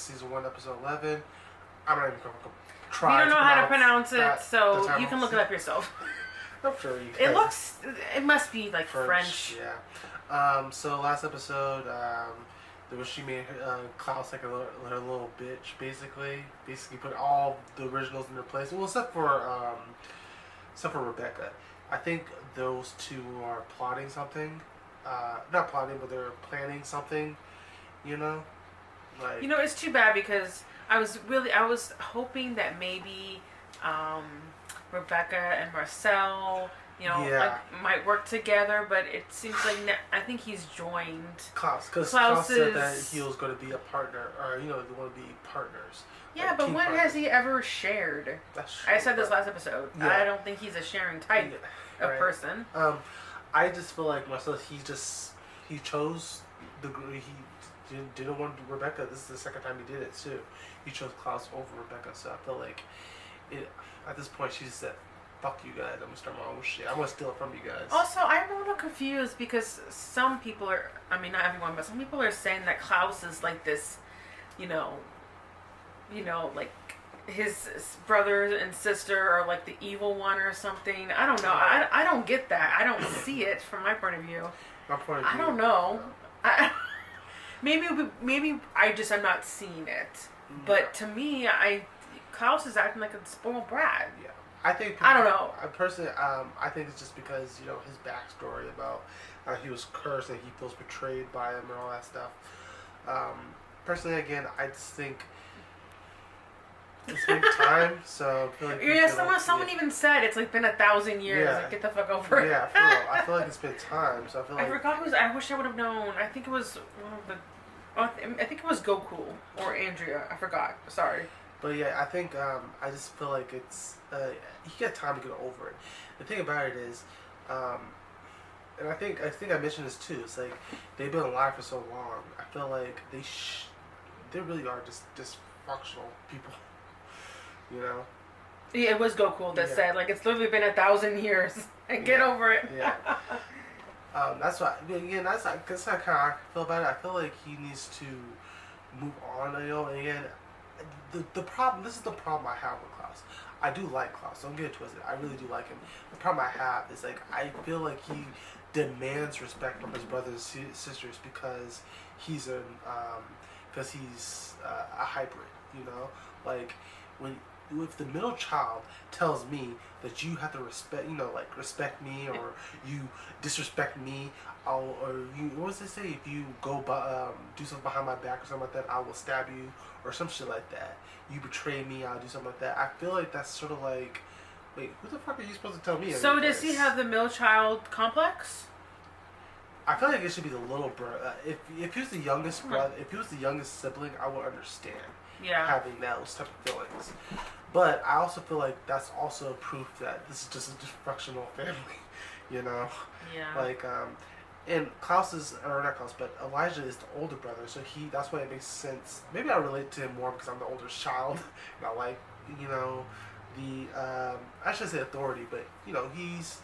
season 1, episode 11. I'm not even going to try. We don't know how to pronounce it, so you can look it up yourself. I'm sure you can. It must be like French. Yeah. So last episode, she made Klaus like her little bitch, basically. Basically put all the originals in their place. Well, except for Rebecca. I think those two are plotting something. Not plotting, but they're planning something. You know, like it's too bad because I was hoping that maybe Rebecca and Marcel, might work together, but it seems like I think he's joined Klaus, because Klaus said that he was going to be a partner, or they want to be partners. Yeah, but when has he ever shared? That's true, I said this last episode. Yeah. I don't think he's a sharing type of person. I just feel like Marcel, he chose he didn't want Rebecca. This is the second time he did it too. He chose Klaus over Rebecca, so I feel like at this point she just said, "Fuck you guys! I'm gonna start my own shit. I'm gonna steal it from you guys." Also, I'm a little confused because some people are, not everyone, but some people are saying that Klaus is like this, like his brother and sister are like the evil one or something. I don't know. I don't get that. I don't see it from my point of view. My point of view. I don't know. Maybe I'm not seeing it. But to me, Klaus is acting like a spoiled brat. Yeah. I don't know. I personally, I think it's just because his backstory about how he was cursed and he feels betrayed by him and all that stuff. Personally, again, I just think it's been time. So I feel like someone even said it's like been 1,000 years. Yeah. Like, get the fuck over it. Yeah, for real. I feel like it's been time. So I feel like I forgot who was. I wish I would have known. I think it was I think it was Goku or Andrea. I forgot. Sorry. But yeah, I think I just feel like it's you get time to get over it. The thing about it is, and I think I mentioned this too. It's like they've been alive for so long. I feel like they really are just dysfunctional people. Yeah, it was Goku that said like it's literally been 1,000 years and get over it. Yeah. That's why. Again, that's how kind of I feel about it. I feel like he needs to move on. And again, the problem. This is the problem I have with Klaus. I do like Klaus. Don't get it twisted. I really do like him. The problem I have is like I feel like he demands respect from his brothers and sisters because he's a hybrid. Like if the middle child tells me that you have to respect me, or you disrespect me, what does it say? If you go do something behind my back or something like that, I will stab you, or some shit like that. You betray me, I'll do something like that. I feel like that's sort of like, wait, who the fuck are you supposed to tell me? So does he have the middle child complex? I feel like it should be the little brother. If he was the youngest brother, if he was the youngest sibling, I would understand. Yeah. Having those type of feelings. But I also feel like that's also proof that this is just a dysfunctional family, Yeah. Like, and Klaus is, or not Klaus, but Elijah is the older brother, so that's why it makes sense. Maybe I relate to him more because I'm the older child, and I like, I shouldn't say authority, but, he's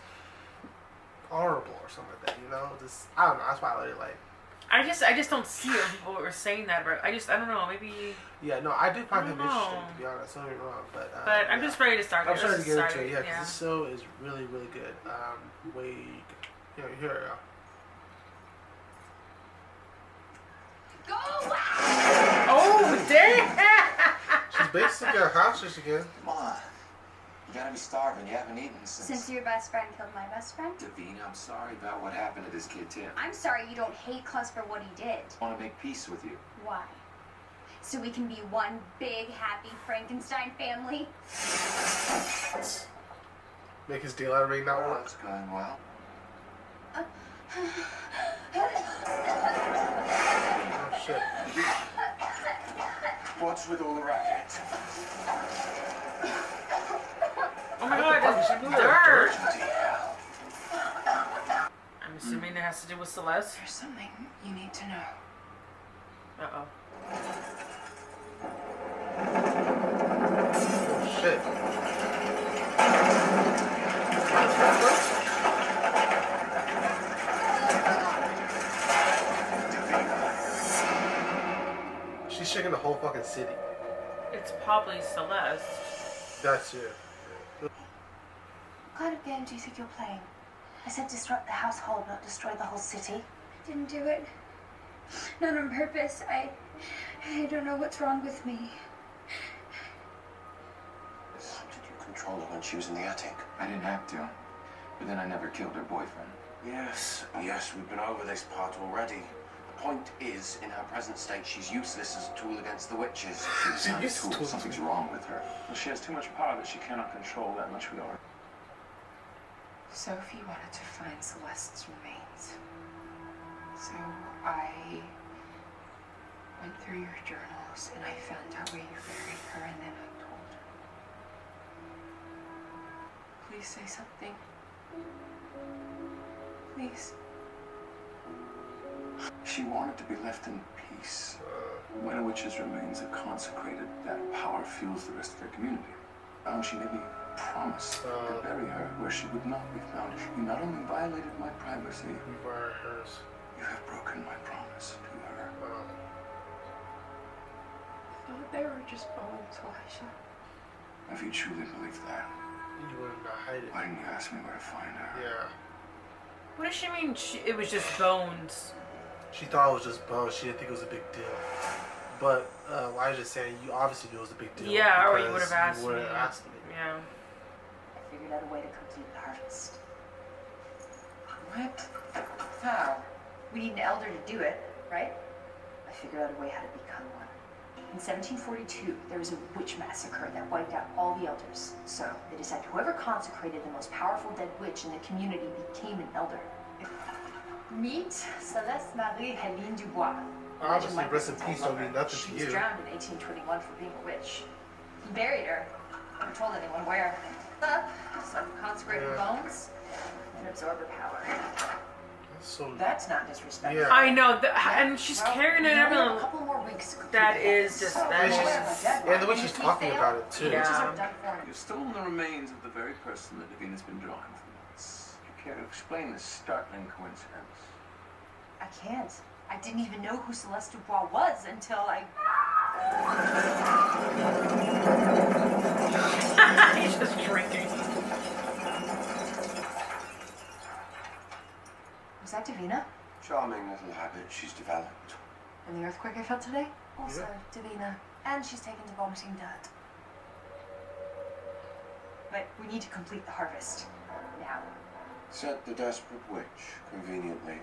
honorable or something like that, I don't know, that's why I really like. I just don't see it when people were saying that, but I don't know, maybe. Yeah, no, I do find him interesting, to be honest. Don't get me wrong, but I'm just ready to start. I'm starting to get into it, because this show is really, really good. Here we go. Go away! Oh, damn! She's basically a hostage again. Come on. You gotta be starving. You haven't eaten Since your best friend killed my best friend? Davina, I'm sorry about what happened to this kid, Tim. I'm sorry you don't hate Klaus for what he did. I want to make peace with you. Why? So we can be one big, happy Frankenstein family? Make his daylight ring not work. It's going well. Oh, shit. What's with all the racket? Oh my god, it's dirt! I'm assuming it has to do with Celeste. There's something you need to know. Uh-oh. Oh, shit. checking the whole fucking city. It's probably Celeste. That's it. What kind of game do you think you're playing? I said disrupt the household, not destroy the whole city. Didn't do it. Not on purpose. I don't know what's wrong with me. Did you control her when she was in the attic? I didn't have to. But then I never killed her boyfriend. Yes, we've been over this part already. The point is, in her present state, she's useless as a tool against the witches. She's not a tool. Something's wrong with her. Well, she has too much power that she cannot control. That much we are. Sophie wanted to find Celeste's remains. So I went through your journals and I found out where you buried her, and then I told her. Please say something. Please. She wanted to be left in peace. When a witch's remains are consecrated, that power fuels the rest of their community. She made me promise to bury her where she would not be found. You not only violated my privacy, you have broken my promise to her. I thought they were just bones, Elisha. If you truly believe that, You would not hide it. why didn't you ask me where to find her? Yeah. What does she mean? It was just bones. She thought it was just bones. She didn't think it was a big deal. But Elijah's saying you obviously knew it was a big deal. Yeah, or you because would have asked you would me. have asked me. Yeah. I figured out a way to complete the harvest. What? How? We need an elder to do it, right? I figured out a way how to become one. In 1742, there was a witch massacre that wiped out all the elders. So they decided whoever consecrated the most powerful dead witch in the community became an elder. Meet Celeste Marie Helene Dubois. Obviously, rest in peace don't mean nothing She to was you. drowned in 1821 for being a witch. He buried her. Never told anyone where. Some consecrated bones and absorb her power. So That's not disrespectful. Yeah. I know, and she's carrying it we only have a everyone. couple more weeks to complete That the is harvest. just that is. and the way she's talking about it too. Yeah. Witches are done for. You've stolen the remains of the very person that Davina's been drawing from us. You care to explain this startling coincidence? I can't. I didn't even know who Celeste Dubois was until I. He's just drinking. Was that Davina? Charming little habit she's developed. And the earthquake I felt today? Also Davina. And she's taken to vomiting dirt. But we need to complete the harvest. Now. Said the desperate witch, conveniently.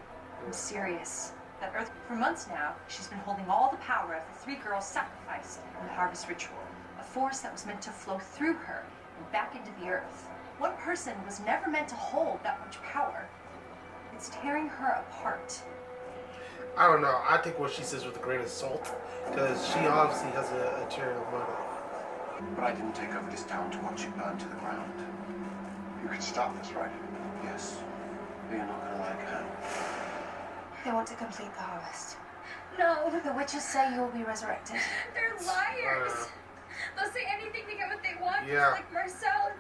I'm serious. That earth, for months now, she's been holding all the power of the three girls sacrificed in the harvest ritual. A force that was meant to flow through her and back into the earth. One person was never meant to hold that much power. It's tearing her apart. I don't know. I think what she says with a grain of salt, because she obviously has a ulterior motive. But I didn't take over this town to watch it burn to the ground. You can stop this, right? Yes. But you're not gonna like her. They want to complete the harvest. No, The witches say you will be resurrected. they're liars. They'll say anything to get what they want. Yeah. Just like Marcel.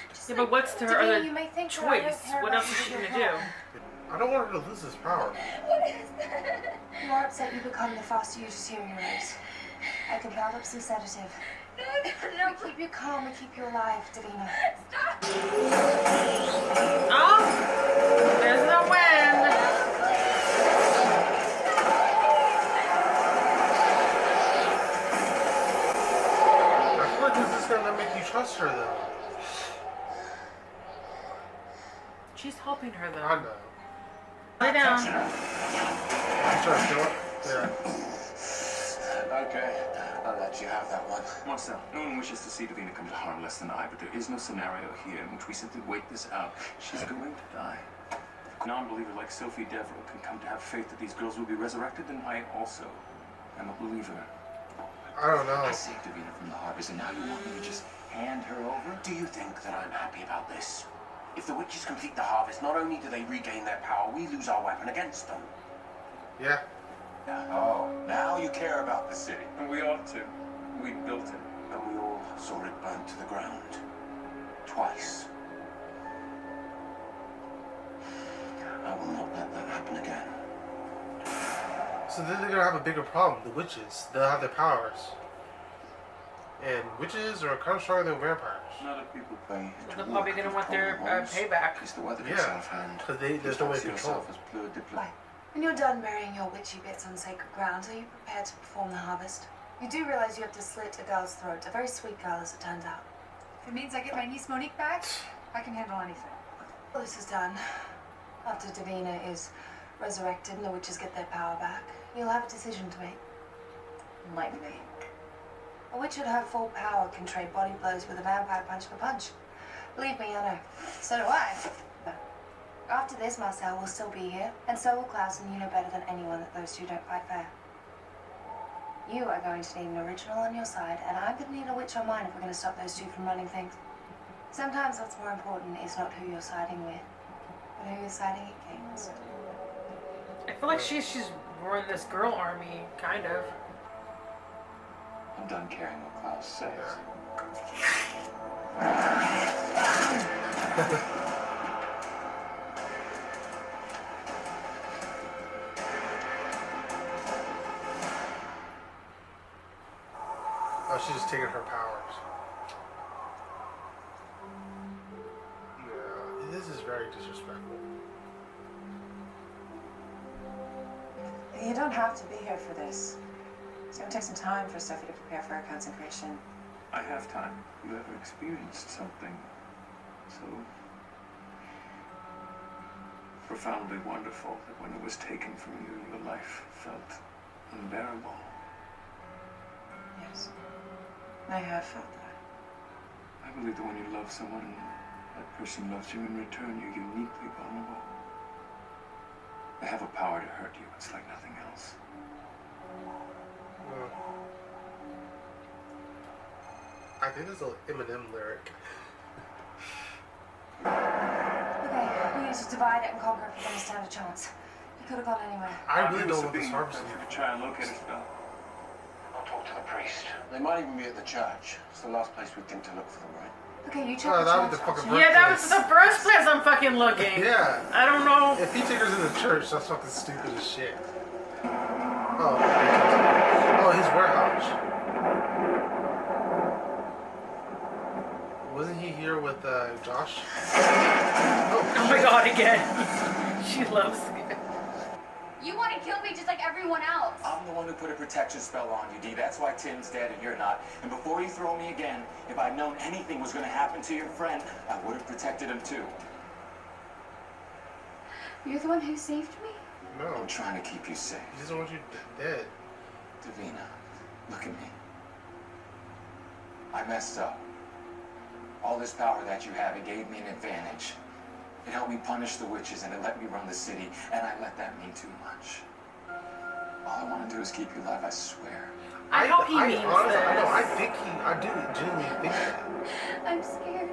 Just Yeah, like but what's her Davina, other you may think that I don't choice? care What about else is she you gonna with your do? health. I don't want her to lose this power. What is that? The more upset you become, the faster you deteriorate. I can build up some sedative. No. We keep you calm, we keep you alive, Davina. Stop. Oh, there's the wind. I feel like this is gonna make you trust her though. She's helping her I though. know. Lay down. You trying to kill her? Yeah. Okay, I'll let you have that one. Marcel, no one wishes to see Davina come to harm less than I, but there is no scenario here in which we simply wait this out. She's going to die. If a non-believer like Sophie Devereux can come to have faith that these girls will be resurrected, then I also am a believer. I don't know. I saved Davina from the harvest, and now you want me to just hand her over? Do you think that I'm happy about this? If the witches complete the harvest, not only do they regain their power, we lose our weapon against them. Yeah. Oh, now you care about the city. And we ought to. We built it. And we all saw it burn to the ground. Twice. I will not let that happen again. So So then they're gonna have a bigger problem. The witches, they'll have their powers, and witches are kind of stronger than vampires. Not if people pay. They're probably gonna want their payback. Is the weather Yeah, itself, and because there's no way to control. yourself as fluid diplomat. Right. When you're done burying your witchy bits on sacred ground, are you prepared to perform the harvest? You do realize you have to slit a girl's throat, a very sweet girl as it turns out. If it means I get my niece Monique back, I can handle anything. Well, this is done. After Davina is resurrected and the witches get their power back, you'll have a decision to make. Like me. A witch at her full power can trade body blows with a vampire punch for punch. Believe me, I know. So do I. But after this, Marcel will still be here, and so will Klaus, and you know better than anyone that those two don't fight fair. You are going to need an original on your side, and I'm going to need a witch on mine if we're going to stop those two from running things. Sometimes what's more important is not who you're siding with, but who you're siding against. I feel like she's running this girl army, kind of. I'm done caring what Klaus says. Oh, she's just taking her powers. Yeah, this is very disrespectful. You don't have to be here for this. It's gonna take some time for Sophie to prepare for her consecration. I have time. You ever experienced something so profoundly wonderful that when it was taken from you, your life felt unbearable? Yes. I have felt that. I believe that when you love someone, that person loves you in return, you're uniquely vulnerable. They have a power to hurt you. It's like nothing else. I think there's an Eminem lyric. Okay, we need to divide it and conquer if we're going to stand a chance. You could have gone anywhere. I really don't want this harvest. You could try and locate a spell. I'll talk to the priest. They might even be at the church. It's the last place we think to look for them, right? Okay, you check Oh, the that was church. the fucking Yeah, that was birthplace. the first place I'm fucking looking. Yeah. I don't know. If he takes her to the church, that's fucking stupid as shit. Oh, his warehouse. Wasn't he here with Josh? Oh my god, again. She loves it. You want to kill me just like everyone else. I'm the one who put a protection spell on you, Dee. That's why Tim's dead and you're not. And before you throw me again, if I'd known anything was going to happen to your friend, I would have protected him too. You're the one who saved me? No, I'm trying to keep you safe. he doesn't want you dead. Davina, look at me. I messed up. All this power that you have, it gave me an advantage. It helped me punish the witches and it let me run the city, and I let that mean too much. All I want to do is keep you alive, I swear. I hope he means honestly, this. I know, I do genuinely think that. I'm scared.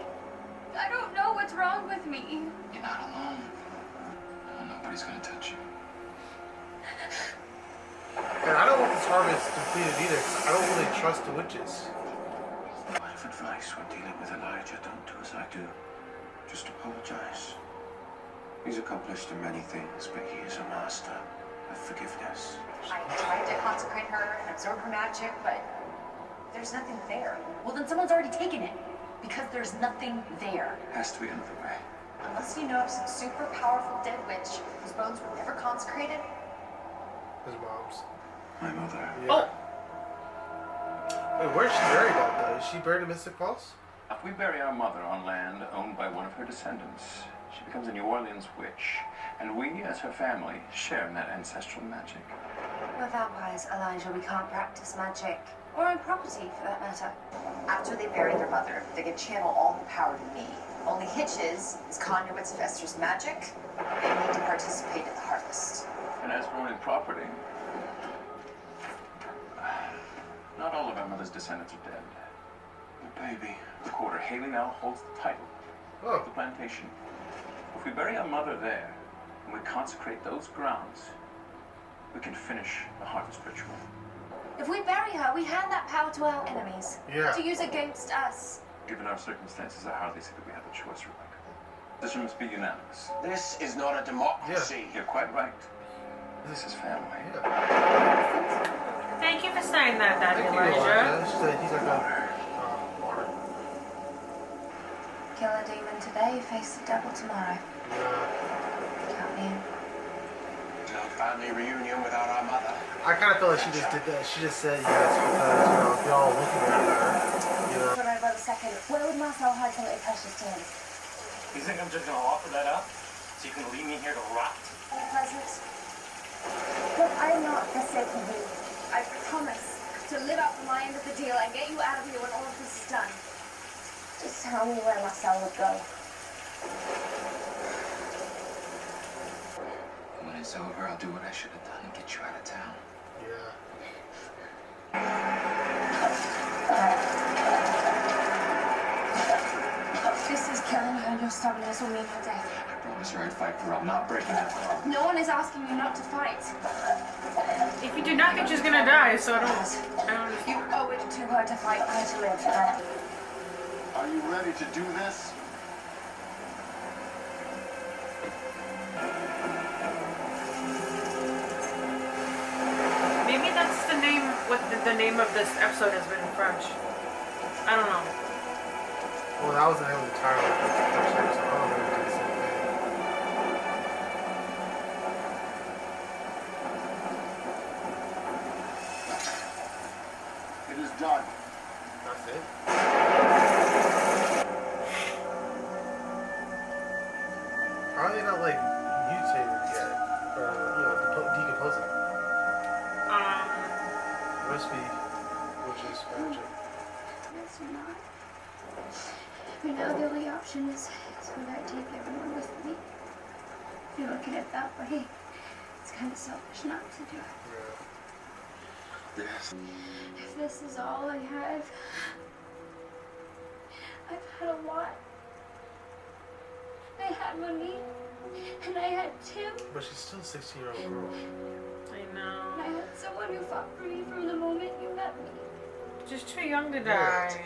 I don't know what's wrong with me. You're not alone. Nobody's gonna touch you. And I don't want this harvest completed either, 'cause I don't really trust the witches. Word of advice when dealing with Elijah, don't do as I do. Just apologize. He's accomplished in many things, but he is a master of forgiveness. I tried to consecrate her and absorb her magic, but there's nothing there. Well, then someone's already taken it, because there's nothing there. Has to be another way. Unless you know of some super powerful dead witch whose bones were never consecrated. His mom's. My mother. Yeah. Oh. Wait, where's she buried at though? Is she buried in Mystic Falls? If we bury our mother on land owned by one of her descendants, she becomes a New Orleans witch, and we, as her family, share in that ancestral magic. We're vampires, Elijah. We can't practice magic. Or own property, for that matter. After they bury their mother, they can channel all the power to me. Only hitch is conduits of Esther's magic. They need to participate in the harvest. And as for owning property, not all of our mother's descendants are dead. The baby. The quarter Haley now holds the title Oh. of the plantation. If we bury our mother there, and we consecrate those grounds, we can finish the harvest ritual. If we bury her, we hand that power to our enemies. Yeah. To use against us. Given our circumstances, I hardly see that we have a choice, Rebecca. Decision must be unanimous. This is not a democracy. You're quite right. This is family. Yeah. Thank you for saying that, Daddy Thank you, Elijah. She said he's like a water. Kill a demon today, face the devil tomorrow. Yeah. Count me in. No family reunion without our mother. I kind of feel like she just did that. She just said yes because, you know, y'all looking at her, you know. When I wrote a second, where would Marcel hide something precious to him? You think I'm just gonna offer that up? So you can leave me here to rot? Presents. Look, I'm not forsaking you. I promise to live up to my end of the deal and get you out of here when all of this is done. Just tell me where Marcel would go. When it's over, I'll do what I should have done and get you out of town. Yeah. This is killing you, and your stubbornness will mean your death. I promise you I'd fight for her. I'm not breaking that law. No one is asking you not to fight. If you do not think she's gonna die, so I don't. You owe it to her to fight, her to live. Are you ready to do this? Maybe that's the name. What the name of this episode has been in French. I don't know. Well, that was the name of the title. So I don't know if we did the same thing. It is done. That's it. How are they not like mutated yet? Or, you know, decomposing? It must be, which is magic. Yes or not? But now the only option is would I take everyone with me? If you look at it that way, it's kind of selfish not to do it. Yeah. Yes. If this is all I have, I've had a lot. I had Monique, and I had Tim, But she's still a 16-year-old girl. I know. and I had someone who fought for me from the moment you met me. Just too young to die.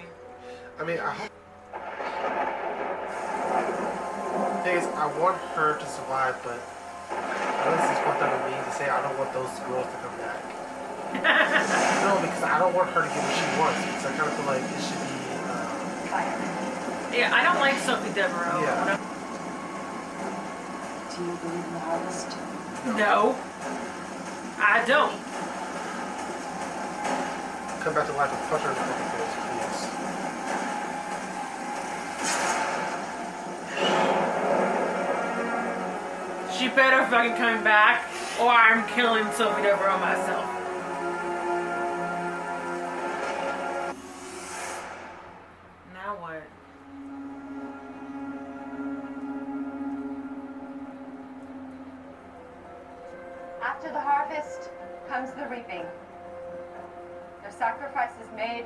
I mean, I hope. The thing is, I want her to survive, but I know this is fucked up of me to say I don't want those girls to come back. No, because I don't want her to get what she wants. Because I kind of feel like it should be. Yeah, I don't like Sophie Devereaux. Yeah. Do you believe in the harvest? No, I don't. Come back to life and punch her in the fucking face, please. She better fucking come back, or I'm killing Sophie Devereaux myself. Now what? After the harvest comes the reaping. Their sacrifice is made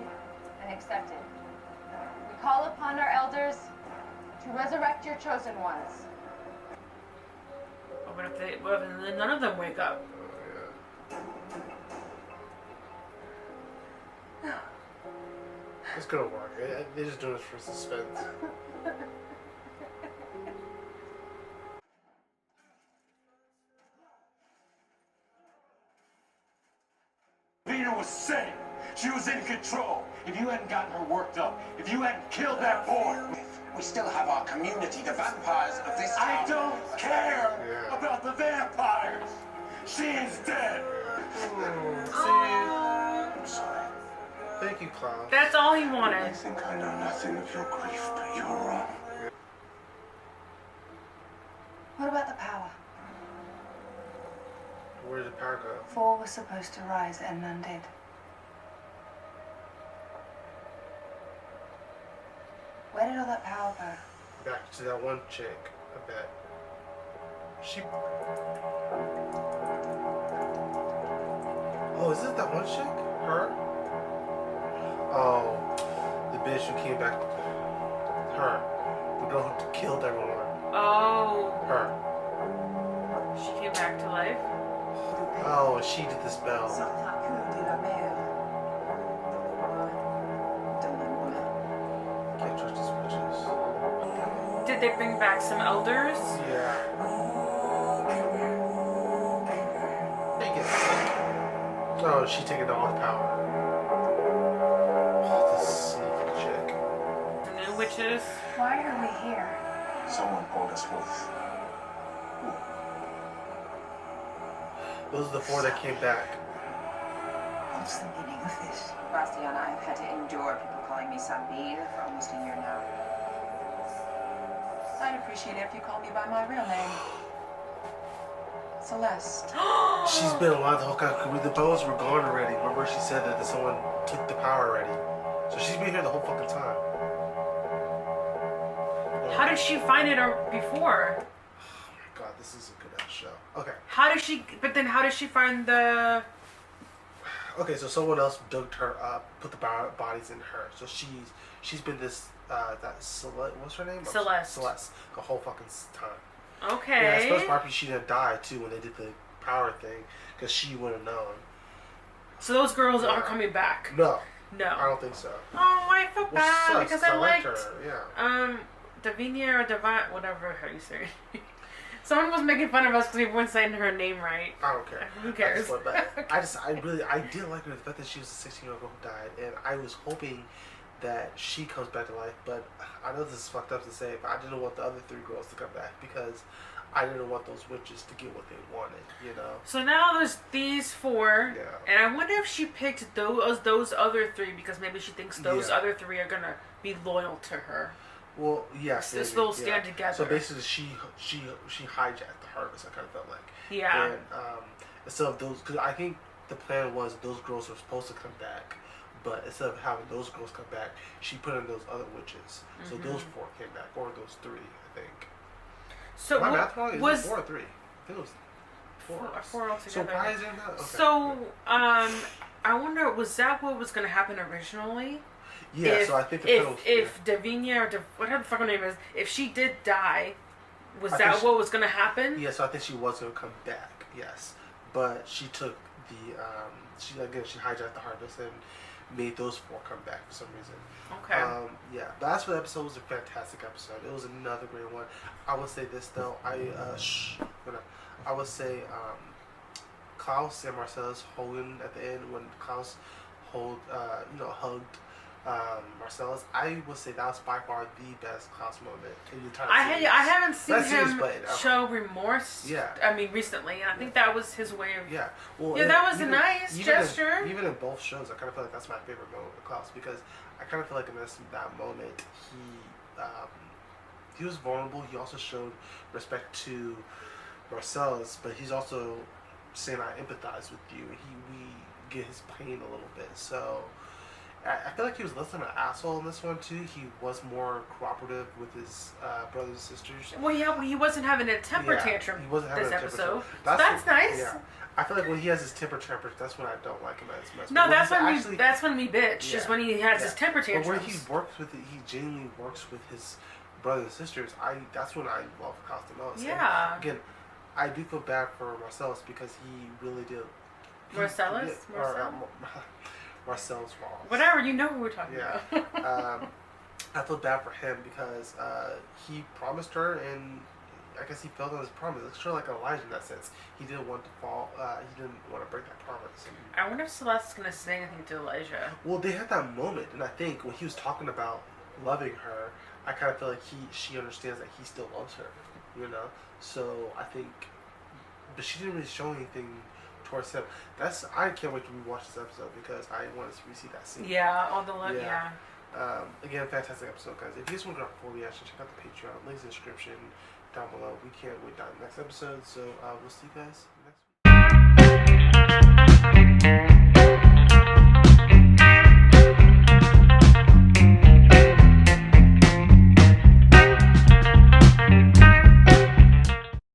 and accepted. We call upon our elders to resurrect your chosen ones. Oh, but if none of them wake up? It's gonna work. They're just doing this for suspense. Vina was sane. She was in control. If you hadn't gotten her worked up, if you hadn't killed that boy, We still have our community, the vampires of this I town. don't care Yeah. about the vampires. She is dead. I'm sorry. Thank you, Cloud. That's all he I wanted. think I know nothing of your grief, but you're wrong. What about the power? Where did the power go? 4 was supposed to rise and none did. Where did all that power go? Back to that one chick, I bet. She. Oh, is it that one chick? Her? Oh, the bitch who came back. Her. The girl who killed everyone. Oh, Her. she came back to life? Oh, she did the spell. Can't trust these bitches. Did they bring back some elders? Yeah. No, she's taking all his power. Oh, this sneaky chick. The new witches. Why are we here? Someone pulled us both. Those are the 4 that came back. What's the meaning of this? Bastiana, I've had to endure people calling me Sabine for almost a year now. I'd appreciate it if you called me by my real name. Celeste. She's been alive the whole time. The bones were gone already. Remember she said that someone took the power already. So she's been here the whole fucking time. How did she find it before? Oh my god, this is a good ass show. Okay. How did she? But then how did she find the? Okay, so someone else dug her up, put the bodies in her. So she's been this that Celeste. What's her name? Celeste. Celeste. The whole fucking time. Okay. Yeah, I suppose probably she didn't die too when they did the power thing, because she would have known. So those girls aren't coming back. No. No. I don't think so. Oh, I feel bad sucks, because 'cause I liked her. Yeah. Davinia or Divine, whatever how you say it. Someone was making fun of us because we weren't saying her name right. I don't care. Who cares? I did like her the fact that she was a 16-year-old girl who died, and I was hoping that she comes back to life. But I know this is fucked up to say, but I didn't want the other 3 girls to come back because I didn't want those witches to get what they wanted, you know. So now there's these 4, yeah. And I wonder if she picked those other 3 because maybe she thinks those other 3 are gonna be loyal to her. Well, yes. This they'll stand together. So basically, she hijacked the harvest. I kind of felt like. Yeah. And instead of those, because I think the plan was those girls were supposed to come back, but instead of having those girls come back, she put in those other witches. So those 4 came back, or those 3, I think. So my math wrong? was 4 or 3? I think it was 4. 4 altogether. So why is it not? Okay. So I wonder, was that what was going to happen originally? Yeah, so I think if Davinia or whatever the fuck her name is, if she did die, was that what was going to happen? Yeah, so I think she was going to come back. Yes, but she took the she hijacked the harvest and made those 4 come back for some reason. Okay. Yeah, but as for the episode, it was a fantastic episode. It was another great one. I would say this though. I would say Klaus and Marcellus Hogan at the end when Klaus hugged Marcellus. I would say that was by far the best Klaus moment in the entire series. I haven't seen him series, show remorse. Yeah. I mean, recently, and I think that was his way of. Yeah. Well. Yeah, that was a nice gesture. Even in both shows, I kind of feel like that's my favorite moment with Klaus because I kind of feel like in that moment he was vulnerable. He also showed respect to Marcellus, but he's also saying I empathize with you. We get his pain a little bit, so. I feel like he was less than an asshole in this one too. He was more cooperative with his brothers and sisters. Well, yeah, he wasn't having a temper tantrum. He wasn't having this a temper episode. Tantrum. That's nice. Yeah, I feel like when he has his temper tantrums, that's when I don't like him as much. No, that's when we bitch. Yeah. Is when he has his temper tantrums. But when he works with it, he genuinely works with his brothers and sisters. That's when I love Klaus the most. Yeah. And again, I do feel bad for Marcellus because he really did. Marcellus. Marcel's Walls. Whatever, you know who we're talking about. I feel bad for him because he promised her, and I guess he failed on his promise. It's sort of like Elijah in that sense. He didn't want to fall. He didn't want to break that promise. I wonder if Celeste's gonna say anything to Elijah. Well, they had that moment, and I think when he was talking about loving her, I kind of feel like she understands that he still loves her. You know, so I think, but she didn't really show anything towards him. I can't wait to rewatch this episode because I want to re-see that scene. Yeah, all the love. Yeah. Again, fantastic episode, guys. If you guys want to go full reaction, check out the Patreon. Links in the description down below. We can't wait down the next episode. So we'll see you guys next week.